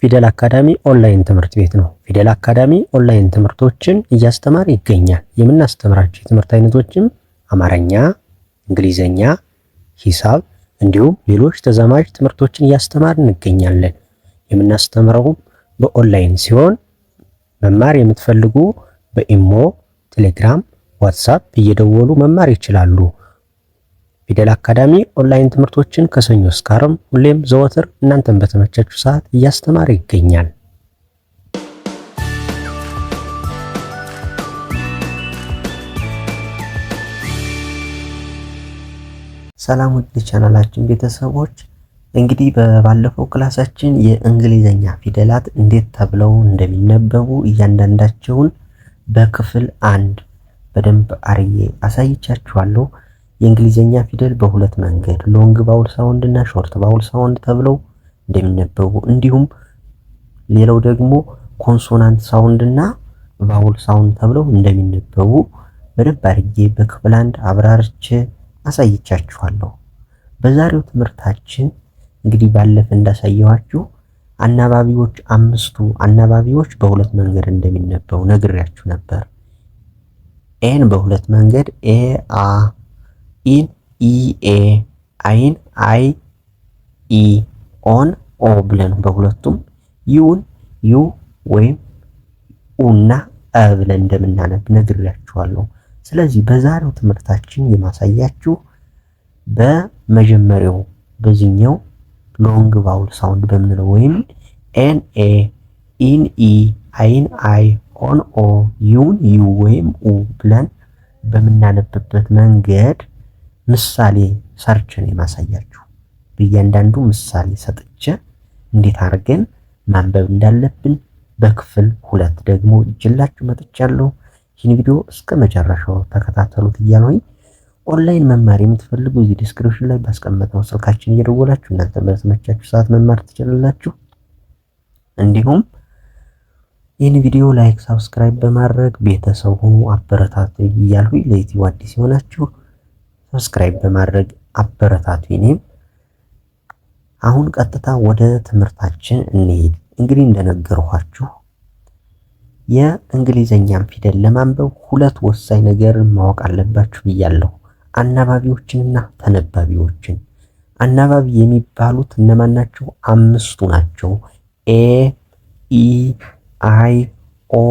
ፊደል አካዳሚ ኦንላይን ትምህርት ቤት ነው። ፊደል አካዳሚ ኦንላይን ትምህርቶችን እያስተማረ ይገኛል። የምናስተምራቸው የትምህርት አይነቶችም አማርኛ፣ እንግሊዘኛ፣ ሂሳብ እንዲሁም ሌሎች ተዛማጅ ትምህርቶችን እያስተማር እንገኛለን። የምናስተምረውም በኦንላይን ሲሆን መማር የምትፈልጉ በኢሞ፣ ቴሌግራም፣ ዋትስአፕ እየደወሉ መማር ይችላሉ። ፊደል አካዳሚ ኦንላይን ትምህርቶችን ከሰኞ እስከ ዓርብ ሁሌም ዘወትር እናንተን በተመቻችሁ ሰዓት እያስተማረ ይገኛል። ሰላም ውድ ቻናላችን ቤተሰቦች፣ እንግዲህ በባለፈው ክላሳችን የእንግሊዘኛ ፊደላት እንዴት ተብለው እንደሚነበቡ እያንዳንዳቸውን በክፍል 1 በደንብ አርዬ አሳይቻችኋለሁ። የእንግሊዘኛ ፊደል በሁለት መንገድ ሎንግ ባውል ሳውንድ እና ሾርት ባውል ሳውንድ ተብለው እንደሚነበቡ እንዲሁም ሌላው ደግሞ ኮንሶናንት ሳውንድ እና ቫውል ሳውንድ ተብለው እንደሚነበቡ በደንብ አርጌ በክፍል 1 አብራርቼ አሳይቻችኋለሁ። በዛሬው ትምህርታችን እንግዲህ ባለፈ እንዳሳየኋችሁ አናባቢዎች አምስቱ አናባቢዎች በሁለት መንገድ እንደሚነበቡ ነግሬያችሁ ነበር። ኤን በሁለት መንገድ ኤ አ፣ ኢን ኢ ኤ፣ አይን አይ ኢ፣ ኦን ኦ ብለን በሁለቱም ዩን ዩ ወይም ኡና አ ብለን እንደምናነብ ነግሬያችኋለሁ። ስለዚህ በዛሬው ትምህርታችን የማሳያችሁ በመጀመሪያው በዚህኛው ሎንግ ቫውል ሳውንድ በምንለው ወይም ኤን ኤ፣ ኢን ኢ፣ አይን አይ፣ ኦን ኦ፣ ዩን ዩ ወይም ኡ ብለን በምናነብበት መንገድ ምሳሌ ሰርችን የማሳያችሁ በእያንዳንዱ ምሳሌ ሰጥቼ እንዴት አድርገን ማንበብ እንዳለብን በክፍል 2 ደግሞ እጅላችሁ መጥቻለሁ። ይህን ቪዲዮ እስከ መጨረሻው ተከታተሉት እያልኩኝ ኦንላይን መማር የምትፈልጉ እዚህ ዲስክሪፕሽን ላይ ባስቀመጥነው ስልካችን እየደወላችሁ እናንተ በተመቻችሁ ሰዓት መማር ትችላላችሁ። እንዲሁም ይህን ቪዲዮ ላይክ፣ ሰብስክራይብ በማድረግ ቤተሰብ ሁኑ፣ አበረታቱ እያልኩኝ ለዩቲዩብ አዲስ የሆናችሁ ሰብስክራይብ በማድረግ አበረታቱ። እኔም አሁን ቀጥታ ወደ ትምህርታችን እንሄድ። እንግዲህ እንደነገርኳችሁ የእንግሊዘኛን ፊደል ለማንበብ ሁለት ወሳኝ ነገር ማወቅ አለባችሁ ብያለሁ። አናባቢዎችንና ተነባቢዎችን። አናባቢ የሚባሉት እነማን ናቸው? አምስቱ ናቸው። ኤ፣ ኢ፣ አይ፣ ኦ፣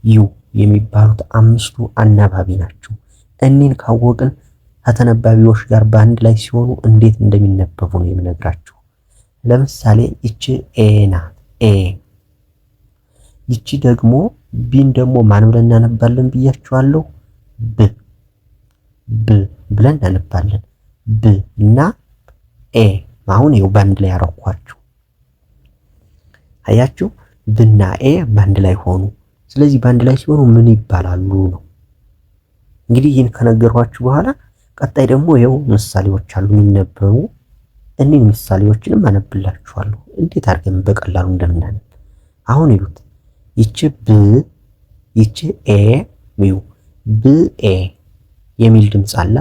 ዩ የሚባሉት አምስቱ አናባቢ ናቸው። እኒን ካወቅን ከተነባቢዎች ጋር በአንድ ላይ ሲሆኑ እንዴት እንደሚነበቡ ነው የምነግራችሁ። ለምሳሌ ይቺ ኤ ናት። ኤ። ይቺ ደግሞ ቢን ደግሞ ማን ብለን እናነባለን ብያችኋለሁ? ብ። ብ ብለን እናነባለን። ብ እና ኤ አሁን ይኸው በአንድ ላይ ያረኳችሁ አያችሁ። ብና ኤ በአንድ ላይ ሆኑ። ስለዚህ በአንድ ላይ ሲሆኑ ምን ይባላሉ ነው። እንግዲህ ይህን ከነገርኳችሁ በኋላ ቀጣይ ደግሞ ይኸው ምሳሌዎች አሉ የሚነበቡ። እኒህ ምሳሌዎችንም አነብላችኋለሁ እንዴት አድርገን በቀላሉ እንደምናነብ። አሁን ይሉት ይቺ ብ፣ ይቺ ኤ ሚው ብ ኤ የሚል ድምጽ አለ።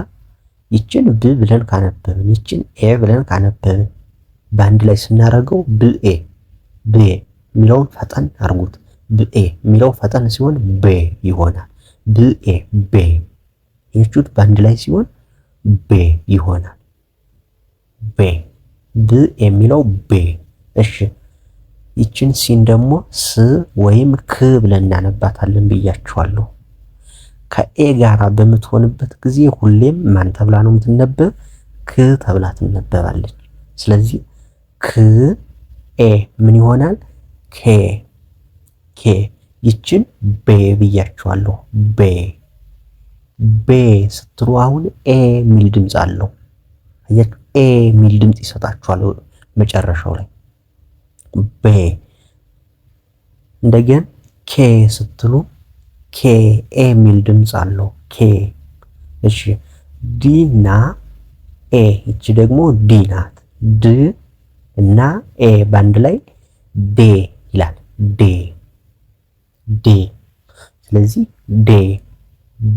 ይችን ብ ብለን ካነበብን ይችን ኤ ብለን ካነበብን በአንድ ላይ ስናረገው ብኤ ብኤ የሚለውን ፈጠን አርጉት። ብኤ የሚለው ፈጠን ሲሆን ቤ ይሆናል። ብኤ ቤ። ይቹት በአንድ ላይ ሲሆን ቤ ይሆናል። ቤ። ብ የሚለው ቤ። እሺ ይችን ሲን ደግሞ ስ ወይም ክ ብለን እናነባታለን ብያችኋለሁ። ከኤ ጋራ በምትሆንበት ጊዜ ሁሌም ማን ተብላ ነው የምትነበብ? ክ ተብላ ትነበባለች። ስለዚህ ክ ኤ ምን ይሆናል? ኬ። ኬ። ይችን ቤ ብያችኋለሁ። ቤ። ቤ ስትሉ አሁን ኤ ሚል ድምጽ አለው። አያችሁ፣ ኤ ሚል ድምጽ ይሰጣችኋል መጨረሻው ላይ ቤ። እንደገና ኬ ስትሉ ኬ ኤ ሚል ድምጽ አለው። ኬ። እሺ ዲ እና ኤ እቺ ደግሞ ዲ ናት። ድ እና ኤ ባንድ ላይ ዴ ይላል። ዴ። ዴ። ስለዚህ ዴ፣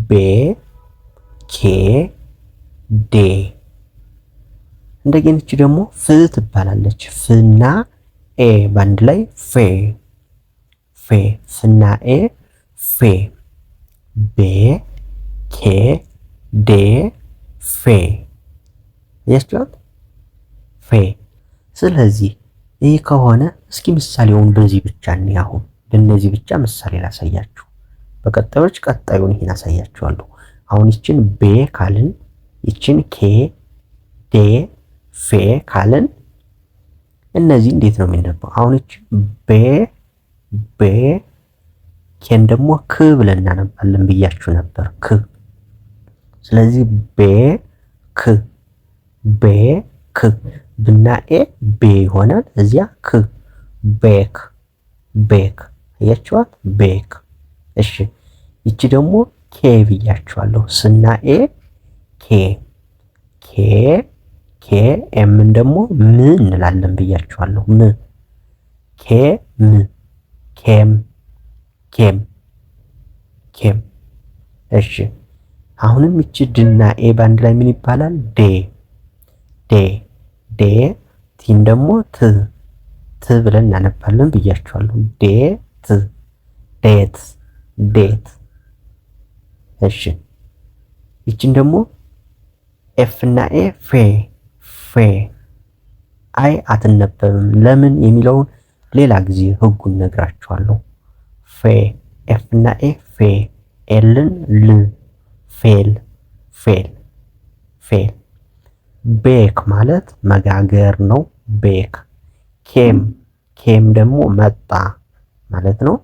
ቤ፣ ኬ፣ ዴ። እንደገና እቺ ደግሞ ፍ ትባላለች። ፍና ኤ ባንድ ላይ ፌ ፌ ፍና ኤ ፌ ቤ ኬ ዴ ፌ ያስጨዋት ፌ። ስለዚህ ይህ ከሆነ እስኪ ምሳሌውን በዚህ ብቻ እንይ። አሁን በእነዚህ ብቻ ምሳሌ ላሳያችሁ። በቀጣዮች ቀጣዩን ይሄን አሳያችኋለሁ። አሁን ይችን ቤ ካልን ይችን ኬ ዴ ፌ ካልን እነዚህ እንዴት ነው የሚነበው? አሁን ይችን ቤ ኬን ደግሞ ክ ብለን እናነባለን ብያችሁ ነበር። ክ ስለዚህ ቤ ክ ብና ኤ ቤ ይሆናል። እዚያ ክ ቤክ አያችኋት? ቤክ። እሺ ይቺ ደግሞ ኬ ብያችኋለሁ። ስና ኤ ኬ ኤምን ደግሞ ም እንላለን ብያችኋለሁ። ም ኬም። እሺ አሁንም ይቺ ድና ኤ ባንድ ላይ ምን ይባላል? ዴ ቲን ደግሞ ት ብለን እናነባለን ብያችኋለሁ። ዴት። እሺ ይቺን ደግሞ ኤፍ እና ኤ ፌ አይ አትነበብም። ለምን የሚለውን ሌላ ጊዜ ህጉን ነግራችኋለሁ። ኤፍ እና ኤ ፌ ኤልን ል ፌል። ቤክ ማለት መጋገር ነው። ቤክ። ኬም ደግሞ መጣ ማለት ነው።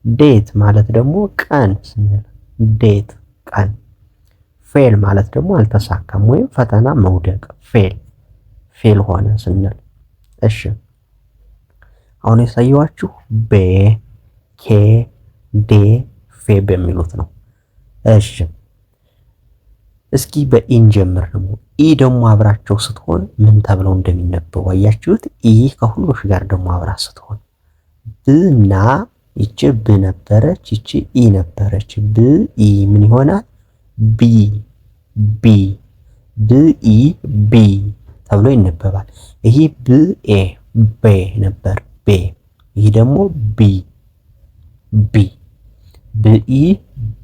ዴት ማለት ደግሞ ቀን ስንል ዴት ቀን። ፌል ማለት ደግሞ አልተሳካም ወይም ፈተና መውደቅ ፌል ሆነ ስንል። እሺ አሁን ያሳየኋችሁ ቤ ኬ ዴ ፌ በሚሉት ነው። እሺ እስኪ በኢን ጀምር ደግሞ ኢ ደግሞ አብራቸው ስትሆን ምን ተብለው እንደሚነበቡ አያችሁት? ኢ ከሁሎች ጋር ደግሞ አብራ ስትሆን ብና ይቺ ብ ነበረች፣ ይቺ ኢ ነበረች። ብ ኢ ምን ይሆናል? ቢ ተብሎ ይነበባል። ይሄ ብ ኤ ቤ ነበር ቤ። ይሄ ደግሞ ብኢ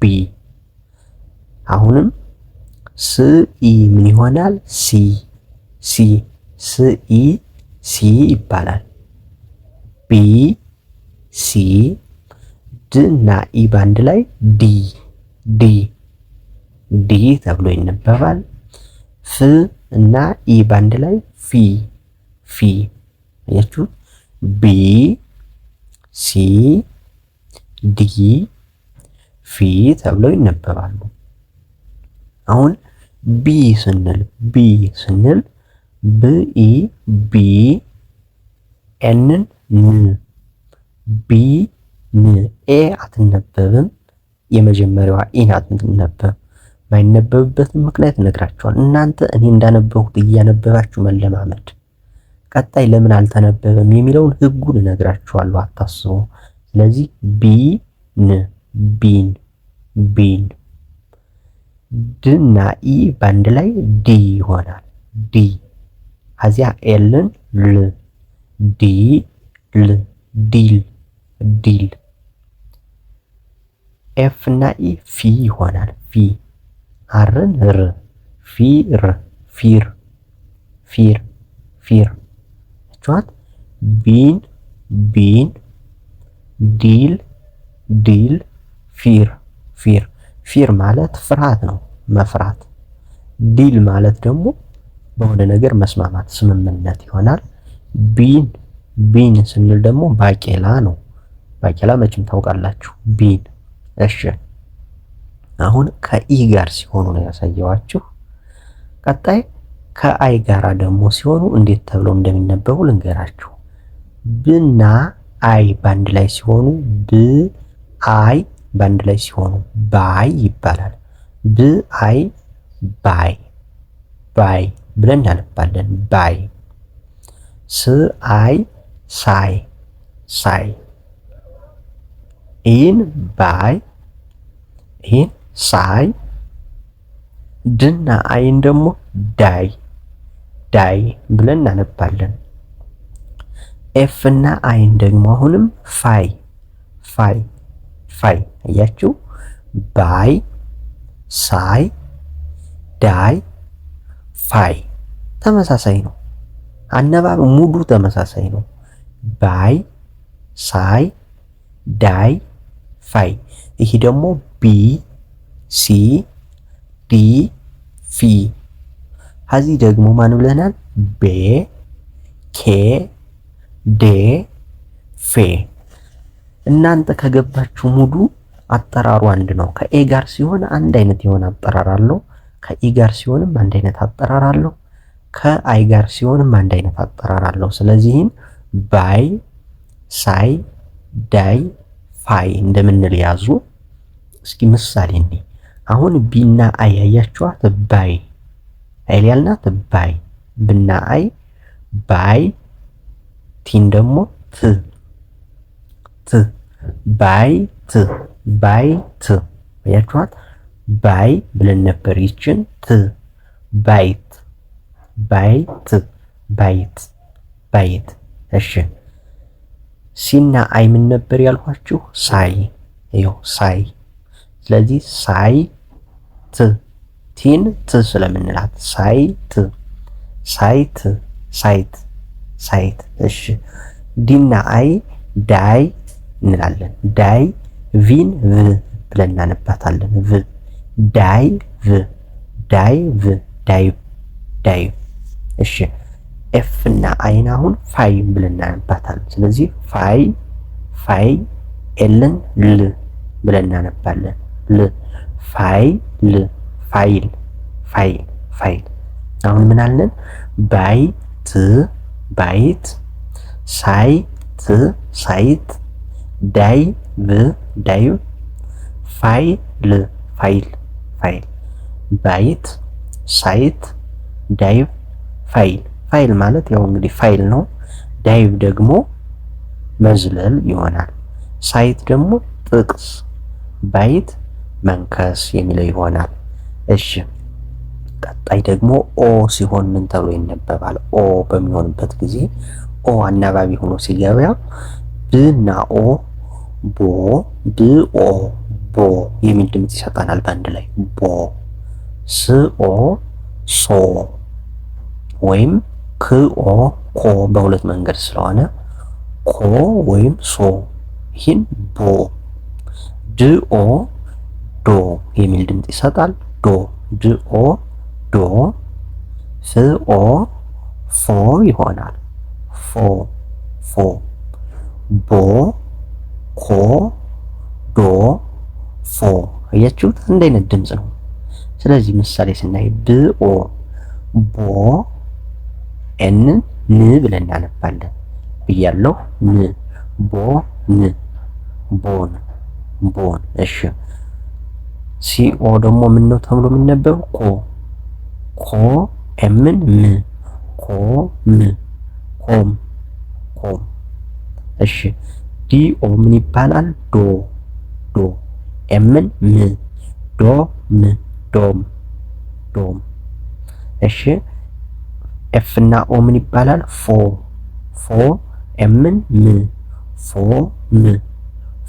ቢ። አሁንም ስኢ ምን ይሆናል? ስኢ ሲ ይባላል። ሲ ድ እና ኢ ባንድ ላይ ዲ ተብሎ ይነበባል። ፍ እና ኢ ባንድ ላይ ፊ አያችሁ? ቢ ሲ ዲ ፊ ተብለው ይነበባሉ። አሁን ቢ ስንል ብኢ ቢ ኤንን ን ኤ አትነበብም። የመጀመሪያዋ ኢ ናት የምትነበብ። ማይነበብበትን ምክንያት እነግራችኋለሁ። እናንተ እኔ እንዳነበብኩት እያነበባችሁ መለማመድ። ቀጣይ ለምን አልተነበበም የሚለውን ህጉን እነግራችኋለሁ፣ አታስቡ። ስለዚህ ቢን ድና ኢ ባንድ ላይ ዲ ይሆናል። አዚያ ኤልን ዲል። ኤፍ እና ኢ ፊ ይሆናል። አርን ፊር ቻት ቢን ዲል ፊር ማለት ፍርሃት ነው፣ መፍራት። ዲል ማለት ደግሞ በሆነ ነገር መስማማት፣ ስምምነት ይሆናል። ቢን ስንል ደግሞ ባቄላ ነው። ባቄላ መቼም ታውቃላችሁ። ቢን። እሺ አሁን ከኢ ጋር ሲሆኑ ነው ያሳየዋችሁ። ቀጣይ ከአይ ጋራ ደግሞ ሲሆኑ እንዴት ተብለው እንደሚነበቡ ልንገራችሁ። ብና አይ ባንድ ላይ ሲሆኑ አይ ባንድ ላይ ሲሆኑ ባይ ይባላል። አይ ባይ ብለን እናነባለን። ባይ አይ ሳይ ኢን ባይ ኢን ሳይ ድና አይን ደግሞ ዳይ ብለን እናነባለን። ኤፍ እና አይን ደግሞ አሁንም ፋይ ፋይ ፋይ አያችሁ ባይ ሳይ ዳይ ፋይ ተመሳሳይ ነው። አነባብ ሙሉ ተመሳሳይ ነው። ባይ ሳይ ዳይ ፋይ። ይሄ ደግሞ ቢ ሲ ዲ ፊ። ከዚህ ደግሞ ማን ብለናል? ቤ ኬ ዴ ፌ። እናንተ ከገባችሁ ሙሉ አጠራሩ አንድ ነው። ከኤ ጋር ሲሆን አንድ አይነት የሆነ አጠራር አለው። ከኢ ጋር ሲሆንም አንድ አይነት አጠራር አለው። ከአይ ጋር ሲሆንም አንድ አይነት አጠራር አለው። ስለዚህም ባይ ሳይ ዳይ ፋይ እንደምንል ያዙ። እስኪ ምሳሌ እኔ አሁን ቢና አይ ያያችኋት ባይ አይል ያልናት ባይ ብና አይ ባይ ቲን ደግሞ ት ት ባይ ት ባይ ት ያያችኋት ባይ ብለን ነበር። ይችን ት ባይት ባይት ባይት ባይት። እሺ ሲና አይ ምን ነበር ያልኳችሁ? ሳይ ይኸው ሳይ። ስለዚህ ሳይ ት ቲን ት ስለምንላት ሳይ ት ሳይት ሳይት ሳይት። እሺ ዲና አይ ዳይ እንላለን። ዳይ ቪን ቭ ብለን እናነባታለን። ቭ ዳይ ቭ ዳይ ቭ ዳይ ዳይ። እሺ ኤፍ እና አይን አሁን ፋይ ብለን እናነባታለን። ስለዚህ ፋይ ፋይ ኤልን ል ብለን እናነባለን። ል ፋይ ል ፋይል ፋይል ፋይል። አሁን ምን አለን? ባይ ት ባይት ሳይ ት ሳይት ዳይ ብ ዳይ ፋይል ፋይል ፋይል። ባይት ሳይት ዳይቭ ፋይል። ፋይል ማለት ያው እንግዲህ ፋይል ነው። ዳይቭ ደግሞ መዝለል ይሆናል። ሳይት ደግሞ ጥቅስ፣ ባይት መንከስ የሚለው ይሆናል። እሺ ቀጣይ ደግሞ ኦ ሲሆን ምን ተብሎ ይነበባል? ኦ በሚሆንበት ጊዜ ኦ አናባቢ ሆኖ ሲገባ ብና ኦ ቦ ብኦ ቦ የሚል ድምጽ ይሰጣናል በአንድ ላይ ቦ። ስኦ ሶ ወይም ክኦ ኮ በሁለት መንገድ ስለሆነ ኮ ወይም ሶ ይህን ቦ። ድኦ ዶ የሚል ድምጽ ይሰጣል ዶ ድኦ ዶ። ፍኦ ፎ ይሆናል ፎ ፎ። ቦ ኮ ዶ ፎ። አያችሁት? አንድ አይነት ድምጽ ነው። ስለዚህ ምሳሌ ስናይ ብኦ ቦ ኤን ን ብለን እናነባለን ብያለሁ። ን ቦ ን ቦን ቦን። እሺ ሲኦ ደግሞ ምን ነው ተብሎ የሚነበበው? ኮ ኮ ኤምን ም ኮ ም ኮም ኮም። እሺ ዲኦ ምን ይባላል? ዶ ዶ ኤምን ም ዶ ም ዶም ዶም። እሺ ኤፍ እና ኦ ምን ይባላል? ፎ ፎ ኤምን ም ፎ ም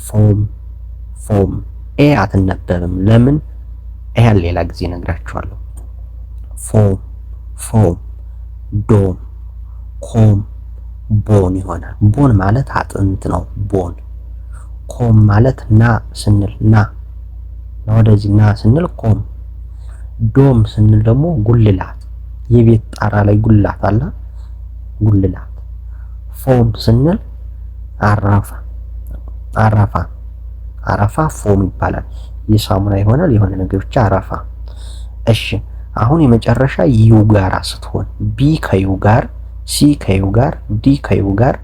ፎም ፎም። ኤ አትነበብም። ለምን? ይሄን ሌላ ጊዜ ነግራችኋለሁ። ፎም ፎም ዶም ኮም ቦን ይሆናል። ቦን ማለት አጥንት ነው። ቦን። ኮም ማለት ና ስንል ና ወደዚህ ና ስንል ኮም። ዶም ስንል ደግሞ ጉልላት፣ የቤት ጣራ ላይ ጉልላት አለ ጉልላት። ፎም ስንል አራፋ አራፋ አራፋ ፎም ይባላል። የሳሙና ይሆናል የሆነ ነገር ብቻ አራፋ። እሺ አሁን የመጨረሻ ዩ ጋር ስትሆን ቢ ከዩ ጋር፣ ሲ ከዩ ጋር፣ ዲ ከዩ ጋር፣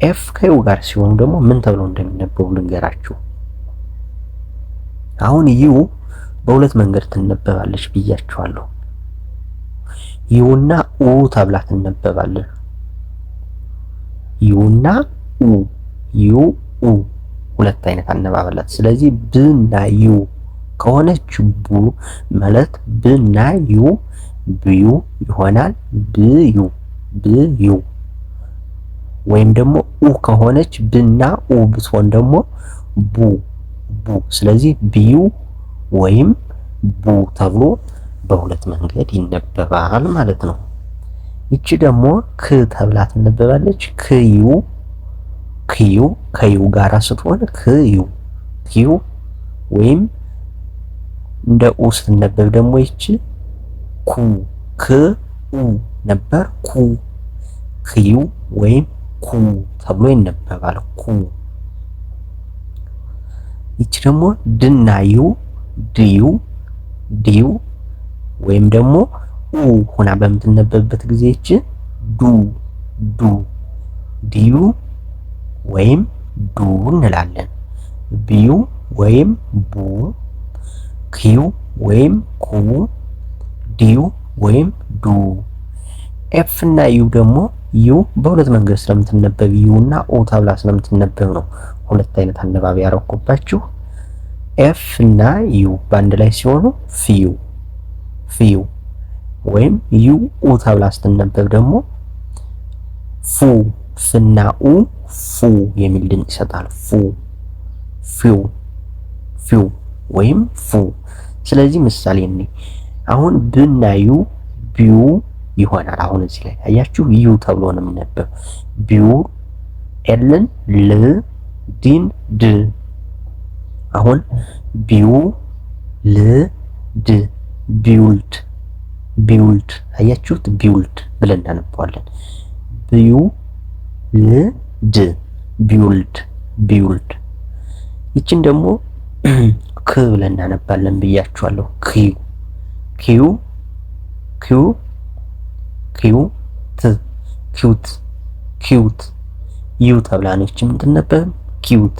ኤፍ ከዩ ጋር ሲሆኑ ደግሞ ምን ተብሎ እንደሚነበቡ ልንገራችሁ። አሁን ዩ በሁለት መንገድ ትነበባለች ብያችኋለሁ። ዩና ኡ ተብላ ትነበባለች። ዩና ኡ ዩ ኡ ሁለት አይነት አነባበላት። ስለዚህ ብና ዩ ከሆነች ቡ ማለት ብና ዩ ብዩ ይሆናል። ብዩ ብዩ። ወይም ደግሞ ኡ ከሆነች ብና ኡ ብትሆን ደግሞ ቡ ቡ። ስለዚህ ቢዩ ወይም ቡ ተብሎ በሁለት መንገድ ይነበባል ማለት ነው። ይቺ ደግሞ ክ ተብላ ትነበባለች። ክዩ ክዩ ከዩ ጋራ ስትሆን ክዩ ክዩ ወይም እንደ ኡ ስትነበብ ደግሞ ይቺ ኩ ክ ኡ ነበር ኩ ክዩ ወይም ኩ ተብሎ ይነበባል። ኩ ይቺ ደግሞ ድና ዩ ድዩ ድዩ ወይም ደግሞ ኡ ሆና በምትነበብበት ጊዜ ይቺ ዱ ዱ ድዩ ወይም ዱ እንላለን። ቢዩ ወይም ቡ ክዩ ወይም ኩ ዲዩ ወይም ዱ። ኤፍ እና ዩ ደግሞ ዩ በሁለት መንገድ ስለምትነበብ ዩ እና ኦ ተብላ ስለምትነበብ ነው ሁለት አይነት አነባቢ ያረኩባችሁ። ኤፍ እና ዩ በአንድ ላይ ሲሆኑ ፊዩ ፊዩ ወይም ዩ ኡ ተብላ ስትነበብ ደግሞ ፉ ፍና ኡ ፉ የሚል ድምጽ ይሰጣል። ፉ ፊው ፊው ወይም ፉ። ስለዚህ ምሳሌ እኔ አሁን ብና ዩ ቢዩ ይሆናል። አሁን እዚህ ላይ አያችሁ ዩ ተብሎ ነው የሚነበብ። ቢዩ ኤልን ል ዲን ድ። አሁን ቢዩ ል ድ ቢውልድ ቢውልድ አያችሁት ቢውልድ ብለን እናነባዋለን። ቢዩ ል ድ ቢውልድ ቢውልድ። ይችን ደግሞ ክ ብለን እናነባለን ብያችኋለሁ። ክዩ ክዩ ክዩ ክዩ ት ኪዩት ኪዩት ዩ ተብላ ነው ይች የምትነበብ ኪዩት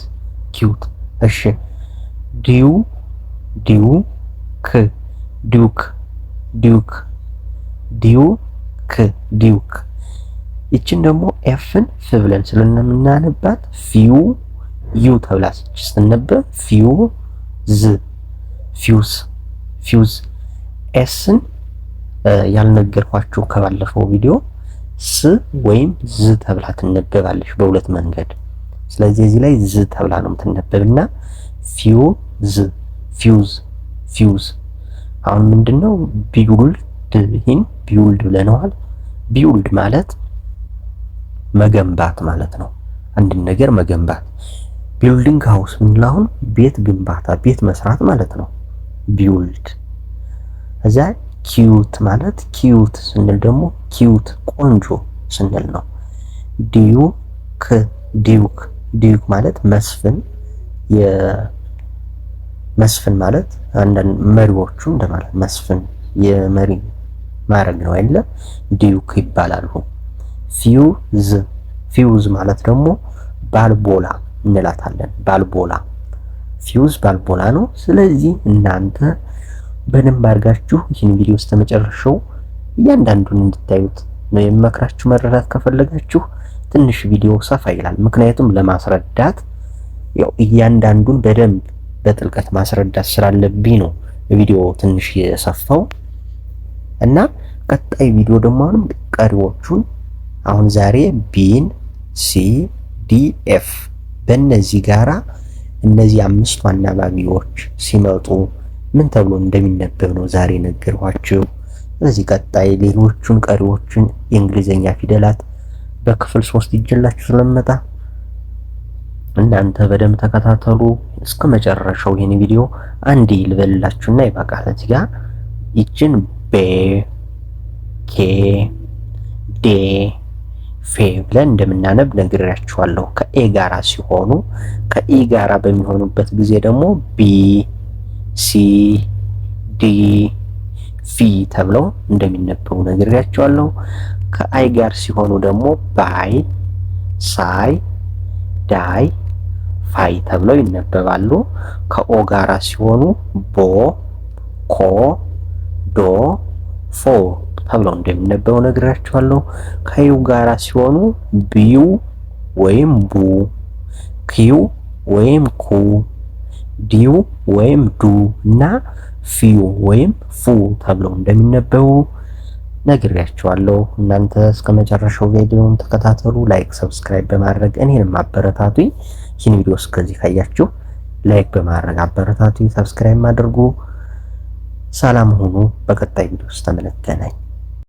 ኪዩት። እሺ ዲዩ ዲዩ ክ ዲዩክ ዲዩክ ዲዩ ክ ዲዩክ። ይችን ደግሞ ኤፍን ፍ ብለን ስለምናነባት ፊዩ ዩ ተብላ ስትነበብ ፊዩ ዝ ፊውዝ ፊውዝ። ኤስን ያልነገርኳችሁ ከባለፈው ቪዲዮ ስ ወይም ዝ ተብላ ትነበባለች በሁለት መንገድ። ስለዚህ እዚህ ላይ ዝ ተብላ ነው የምትነበብና ፊውዝ ፊውዝ ፊውዝ። አሁን ምንድነው ቢውልድ? ይህን ቢውልድ ብለነዋል። ቢውልድ ማለት መገንባት ማለት ነው። አንድን ነገር መገንባት። ቢልዲንግ ሃውስ ምንለው አሁን ቤት ግንባታ ቤት መስራት ማለት ነው። ቢውልድ። እዛ ኪዩት ማለት ኪዩት ስንል ደግሞ ኪዩት ቆንጆ ስንል ነው። ዲዩክ ዲዩክ ዲዩክ ማለት መስፍን መስፍን ማለት አንዳንድ መሪዎቹ እንደማለት መስፍን የመሪ ማረግ ነው አይደለ? ዲዩክ ይባላሉ። ፊውዝ ፊውዝ ማለት ደግሞ ባልቦላ እንላታለን። ባልቦላ ፊውዝ ባልቦላ ነው። ስለዚህ እናንተ በደንብ አድርጋችሁ ይህን ቪዲዮ እስከ መጨረሻው እያንዳንዱን እንድታዩት ነው የምመክራችሁ። መረዳት ከፈለጋችሁ ትንሽ ቪዲዮ ሰፋ ይላል። ምክንያቱም ለማስረዳት ያው እያንዳንዱን በደንብ በጥልቀት ማስረዳት ስላለብኝ ነው ቪዲዮ ትንሽ የሰፋው እና ቀጣይ ቪዲዮ ደግሞ አሁንም ቀሪዎቹን አሁን ዛሬ ቢን ሲ ዲ ኤፍ በእነዚህ ጋራ እነዚህ አምስቱ አናባቢዎች ሲመጡ ምን ተብሎ እንደሚነበብ ነው ዛሬ ነገርኳችሁ። ስለዚህ ቀጣይ ሌሎቹን ቀሪዎችን የእንግሊዘኛ ፊደላት በክፍል 3 ይጀላችሁ ስለመጣ እናንተ በደንብ ተከታተሉ እስከ መጨረሻው። ይሄን ቪዲዮ አንዴ ልበልላችሁና ይበቃል። እዚህ ጋር ይችን ቤ ኬ ዴ ፌ ብለን እንደምናነብ ነግሬያችኋለሁ። ከኤ ጋራ ሲሆኑ ከኢ ጋራ በሚሆኑበት ጊዜ ደግሞ ቢ ሲ ዲ ፊ ተብለው እንደሚነበቡ ነግሬያችኋለሁ። ከአይ ጋር ሲሆኑ ደግሞ ባይ ሳይ ዳይ ፋይ ተብለው ይነበባሉ። ከኦ ጋራ ሲሆኑ ቦ ኮ ዶ ፎ ተብለው እንደሚነበቡ ነግሬያችኋለሁ። ከዩ ጋራ ሲሆኑ ቢዩ ወይም ቡ ኪዩ ወይም ኩ ዲዩ ወይም ዱ እና ፊዩ ወይም ፉ ተብለው እንደሚነበቡ ነግሬያችኋለሁ። እናንተ እስከ መጨረሻው ቪዲዮውን ተከታተሉ። ላይክ፣ ሰብስክራይብ በማድረግ እኔንም አበረታቱኝ። ይህን ቪዲዮ እስከዚህ ካያችሁ ላይክ በማድረግ አበረታቱኝ፣ ሰብስክራይብ አድርጉ። ሰላም ሁኑ። በቀጣይ ቪዲዮ ውስጥ ተመለከተናኝ።